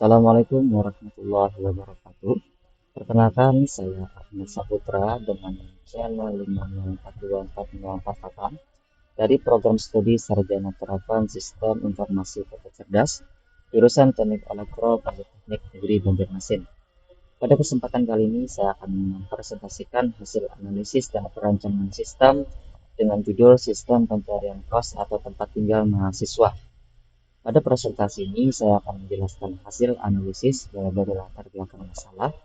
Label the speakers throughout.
Speaker 1: Assalamualaikum warahmatullahi wabarakatuh. Perkenalkan, saya Ahmad Saputra dengan channel 5042444 dari program studi Sarjana Terapan Sistem Informasi Kota Cerdas, jurusan Teknik Elektro Politeknik Negeri Banjarmasin. Pada kesempatan kali ini, saya akan mempresentasikan hasil analisis dan perancangan sistem dengan judul Sistem Pencarian Kos atau Tempat Tinggal Mahasiswa. Pada presentasi ini, saya akan menjelaskan hasil analisis dari latar belakang masalah,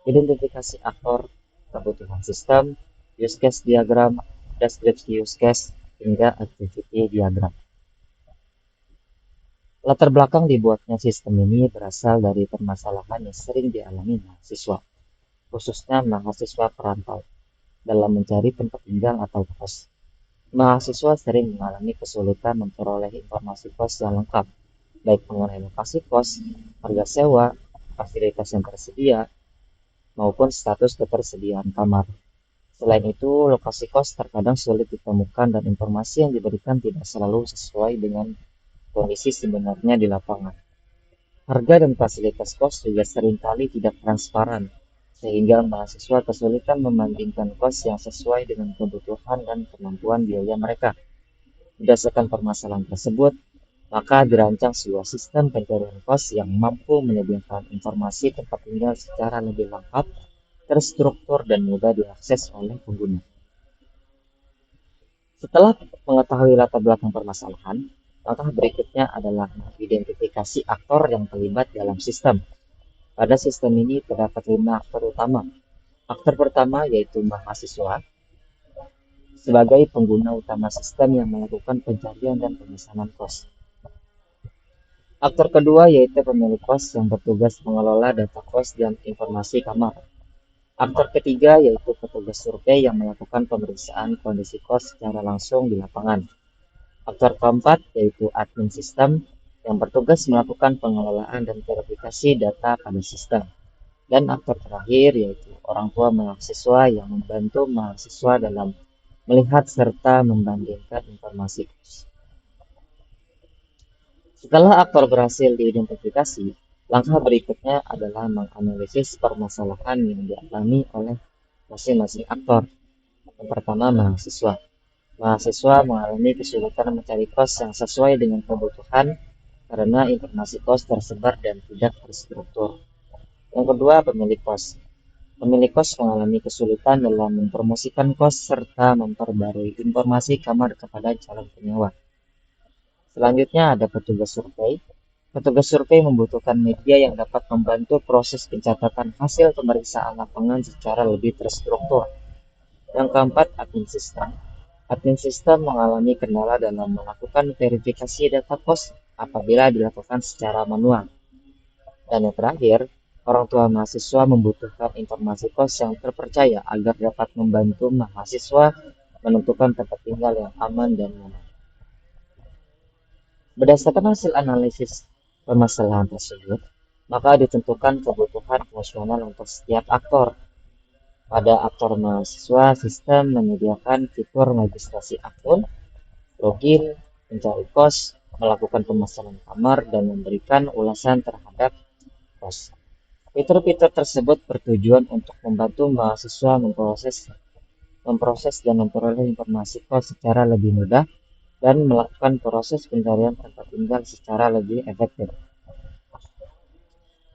Speaker 1: identifikasi aktor, kebutuhan sistem, use case diagram, deskripsi use case, hingga activity diagram. Latar belakang dibuatnya sistem ini berasal dari permasalahan yang sering dialami mahasiswa, khususnya mahasiswa perantau, dalam mencari tempat tinggal atau kos. Mahasiswa sering mengalami kesulitan memperoleh informasi kos yang lengkap, baik mengenai lokasi kos, harga sewa, fasilitas yang tersedia, maupun status ketersediaan kamar. Selain itu, lokasi kos terkadang sulit ditemukan dan informasi yang diberikan tidak selalu sesuai dengan kondisi sebenarnya di lapangan. Harga dan fasilitas kos juga seringkali tidak transparan, sehingga mahasiswa kesulitan membandingkan kos yang sesuai dengan kebutuhan dan kemampuan biaya mereka. Berdasarkan permasalahan tersebut, maka dirancang sebuah sistem pencarian kos yang mampu menyediakan informasi tempat tinggal secara lebih lengkap, terstruktur, dan mudah diakses oleh pengguna. Setelah mengetahui latar belakang permasalahan, langkah berikutnya adalah mengidentifikasi aktor yang terlibat dalam sistem. Pada sistem ini terdapat 5 aktor utama. Aktor pertama yaitu mahasiswa, sebagai pengguna utama sistem yang melakukan pencarian dan pemesanan kos. Aktor kedua yaitu pemilik kos yang bertugas mengelola data kos dan informasi kamar. Aktor ketiga yaitu petugas survei yang melakukan pemeriksaan kondisi kos secara langsung di lapangan. Aktor keempat yaitu admin sistem yang bertugas melakukan pengelolaan dan verifikasi data pada sistem. Dan aktor terakhir yaitu orang tua mahasiswa yang membantu mahasiswa dalam melihat serta membandingkan informasi kos. Setelah aktor berhasil diidentifikasi, langkah berikutnya adalah menganalisis permasalahan yang dialami oleh masing-masing aktor. Yang pertama, mahasiswa. Mahasiswa mengalami kesulitan mencari kos yang sesuai dengan kebutuhan karena informasi kos tersebar dan tidak terstruktur. Yang kedua, pemilik kos. Pemilik kos mengalami kesulitan dalam mempromosikan kos serta memperbarui informasi kamar kepada calon penyewa. Selanjutnya ada petugas survei. Petugas survei membutuhkan media yang dapat membantu proses pencatatan hasil pemeriksaan lapangan secara lebih terstruktur. Yang keempat, admin sistem. Admin sistem mengalami kendala dalam melakukan verifikasi data kos apabila dilakukan secara manual. Dan yang terakhir, orang tua mahasiswa membutuhkan informasi kos yang terpercaya agar dapat membantu mahasiswa menentukan tempat tinggal yang aman dan nyaman. Berdasarkan hasil analisis permasalahan tersebut, maka ditentukan kebutuhan fungsional untuk setiap aktor. Pada aktor mahasiswa, sistem menyediakan fitur registrasi akun, login, mencari kos, melakukan pemesanan kamar, dan memberikan ulasan terhadap kos. Fitur-fitur tersebut bertujuan untuk membantu mahasiswa memproses dan memperoleh informasi kos secara lebih mudah dan melakukan proses pencarian tempat tinggal secara lebih efektif.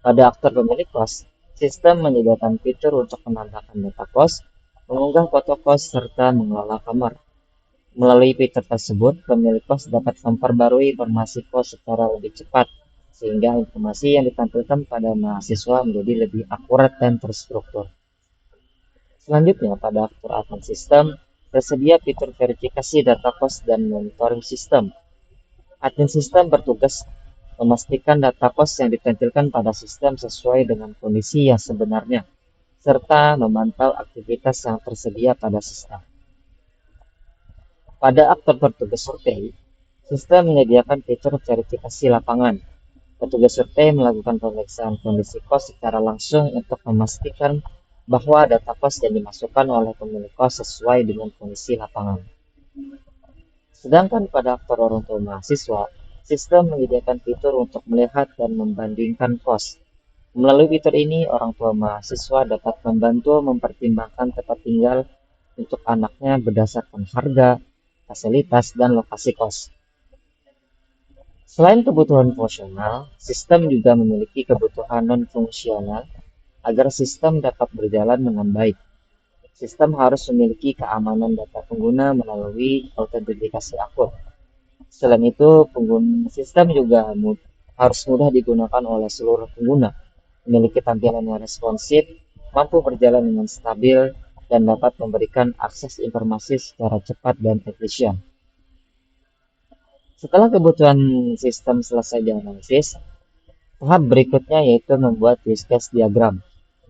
Speaker 1: Pada aktor pemilik kos, sistem menyediakan fitur untuk menambahkan data kos, mengunggah foto kos, serta mengelola kamar. Melalui fitur tersebut, pemilik kos dapat memperbarui informasi kos secara lebih cepat, sehingga informasi yang ditampilkan pada mahasiswa menjadi lebih akurat dan terstruktur. Selanjutnya, pada aktor admin sistem, tersedia fitur verifikasi data kos dan monitoring sistem. Admin sistem bertugas memastikan data kos yang ditampilkan pada sistem sesuai dengan kondisi yang sebenarnya, serta memantau aktivitas yang tersedia pada sistem. Pada aktor petugas survei, sistem menyediakan fitur verifikasi lapangan. Petugas survei melakukan pemeriksaan kondisi kos secara langsung untuk memastikan bahwa data kos yang dimasukkan oleh pemilik kos sesuai dengan kondisi lapangan. Sedangkan pada aktor orang tua mahasiswa, Sistem menyediakan fitur untuk melihat dan membandingkan kos. Melalui fitur ini, orang tua mahasiswa dapat membantu mempertimbangkan tempat tinggal untuk anaknya berdasarkan harga, fasilitas, dan lokasi kos. Selain kebutuhan fungsional, sistem juga memiliki kebutuhan non-fungsional agar sistem dapat berjalan dengan baik. Sistem harus memiliki keamanan data pengguna melalui autentifikasi akun. Selain itu, pengguna sistem juga harus mudah digunakan oleh seluruh pengguna, memiliki tampilan yang responsif, mampu berjalan dengan stabil, dan dapat memberikan akses informasi secara cepat dan efisien. Setelah kebutuhan sistem selesai dianalisis, tahap berikutnya yaitu membuat use case diagram.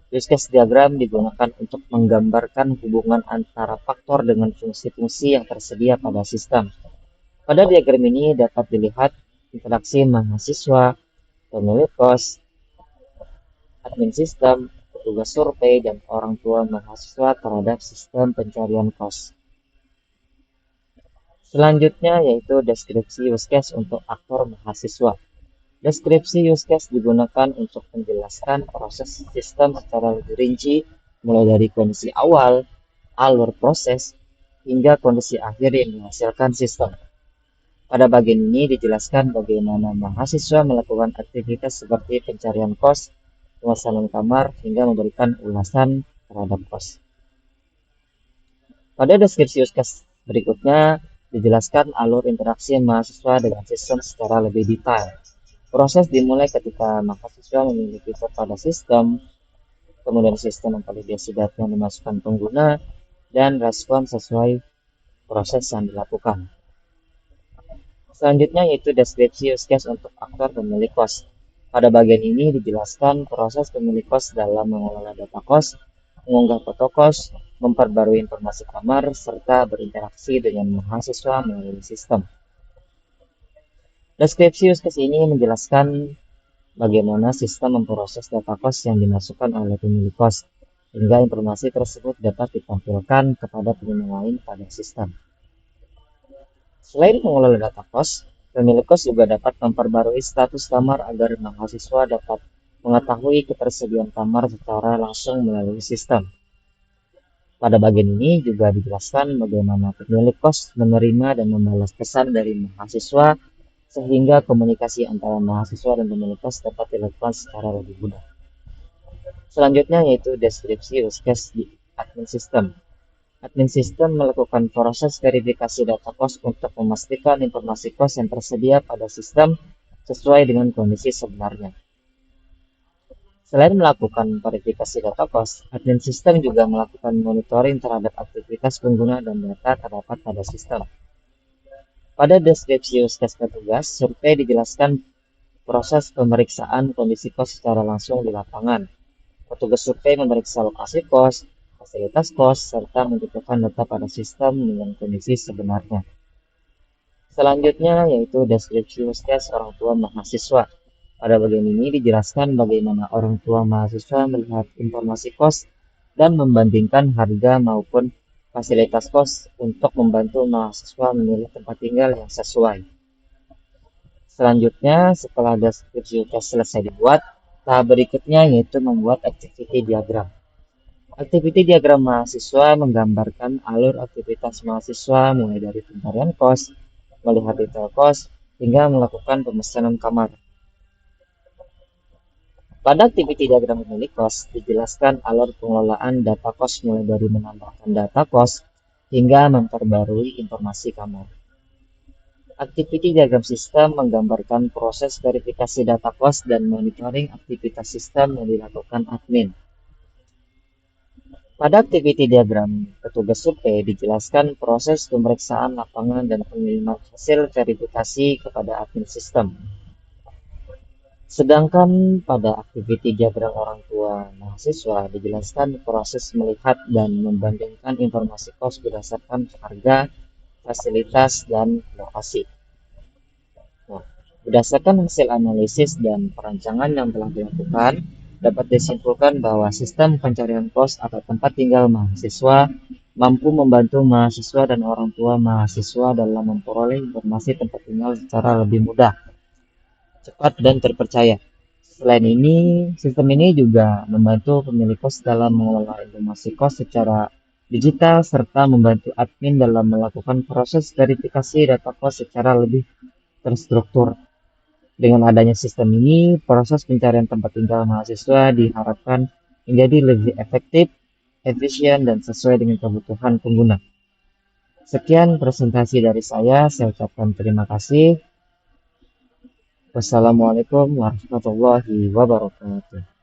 Speaker 1: Use case diagram digunakan untuk menggambarkan hubungan antara faktor dengan fungsi-fungsi yang tersedia pada sistem. Pada diagram ini dapat dilihat interaksi mahasiswa, pemilik kos, admin sistem, petugas survei, dan orang tua mahasiswa terhadap sistem pencarian kos. Selanjutnya yaitu deskripsi use case untuk aktor mahasiswa. Deskripsi use case digunakan untuk menjelaskan proses sistem secara lebih rinci, mulai dari kondisi awal, alur proses, hingga kondisi akhir yang menghasilkan sistem. Pada bagian ini dijelaskan bagaimana mahasiswa melakukan aktivitas seperti pencarian kos, pemesanan kamar, hingga memberikan ulasan terhadap kos. Pada deskripsi use case berikutnya dijelaskan alur interaksi mahasiswa dengan sistem secara lebih detail. Proses dimulai ketika mahasiswa memiliki kod pada sistem, kemudian sistem memvalidasi data yang dimasukkan pengguna, dan respon sesuai proses yang dilakukan. Selanjutnya yaitu deskripsi use case untuk aktor pemilik kos. Pada bagian ini dijelaskan proses pemilik kos dalam mengelola data kos, mengunggah foto kos, memperbarui informasi kamar, serta berinteraksi dengan mahasiswa melalui sistem. Deskripsi use case ini menjelaskan bagaimana sistem memproses data kos yang dimasukkan oleh pemilik kos, hingga informasi tersebut dapat ditampilkan kepada pengguna lain pada sistem. Selain mengelola data kos, pemilik kos juga dapat memperbarui status kamar agar mahasiswa dapat mengetahui ketersediaan kamar secara langsung melalui sistem. Pada bagian ini juga dijelaskan bagaimana pemilik kos menerima dan membalas pesan dari mahasiswa sehingga komunikasi antara mahasiswa dan pemilik kos dapat dilakukan secara lebih mudah. Selanjutnya yaitu deskripsi use case di admin sistem. Admin sistem melakukan proses verifikasi data kos untuk memastikan informasi kos yang tersedia pada sistem sesuai dengan kondisi sebenarnya. Selain melakukan verifikasi data kos, admin sistem juga melakukan monitoring terhadap aktivitas pengguna dan data terdapat pada sistem. Pada deskripsi use case petugas, survei dijelaskan proses pemeriksaan kondisi kos secara langsung di lapangan. Petugas survei memeriksa lokasi kos, fasilitas kos, serta mencocokkan data pada sistem dengan kondisi sebenarnya. Selanjutnya yaitu deskripsi use case orang tua mahasiswa. Pada bagian ini dijelaskan bagaimana orang tua mahasiswa melihat informasi kos dan membandingkan harga maupun fasilitas kos untuk membantu mahasiswa memilih tempat tinggal yang sesuai. Selanjutnya, setelah deskripsi use case selesai dibuat, tahap berikutnya yaitu membuat activity diagram. Activity diagram mahasiswa menggambarkan alur aktivitas mahasiswa mulai dari pencarian kos, melihat detail kos, hingga melakukan pemesanan kamar. Pada activity diagram pemilik kos, dijelaskan alur pengelolaan data kos mulai dari menambahkan data kos hingga memperbarui informasi kamar. Activity diagram sistem menggambarkan proses verifikasi data kos dan monitoring aktivitas sistem yang dilakukan admin. Pada activity diagram petugas survei dijelaskan proses pemeriksaan lapangan dan pengiriman hasil verifikasi kepada admin sistem. Sedangkan pada activity diagram orang tua mahasiswa dijelaskan proses melihat dan membandingkan informasi kos berdasarkan harga, fasilitas, dan lokasi. Nah, berdasarkan hasil analisis dan perancangan yang telah dilakukan, dapat disimpulkan bahwa sistem pencarian kos atau tempat tinggal mahasiswa mampu membantu mahasiswa dan orang tua mahasiswa dalam memperoleh informasi tempat tinggal secara lebih mudah cepat, dan terpercaya. Selain ini, sistem ini juga membantu pemilik kos dalam mengelola informasi kos secara digital serta membantu admin dalam melakukan proses verifikasi data kos secara lebih terstruktur. Dengan adanya sistem ini, proses pencarian tempat tinggal mahasiswa diharapkan menjadi lebih efektif, efisien, dan sesuai dengan kebutuhan pengguna. Sekian presentasi dari saya ucapkan terima kasih. Wassalamualaikum warahmatullahi wabarakatuh.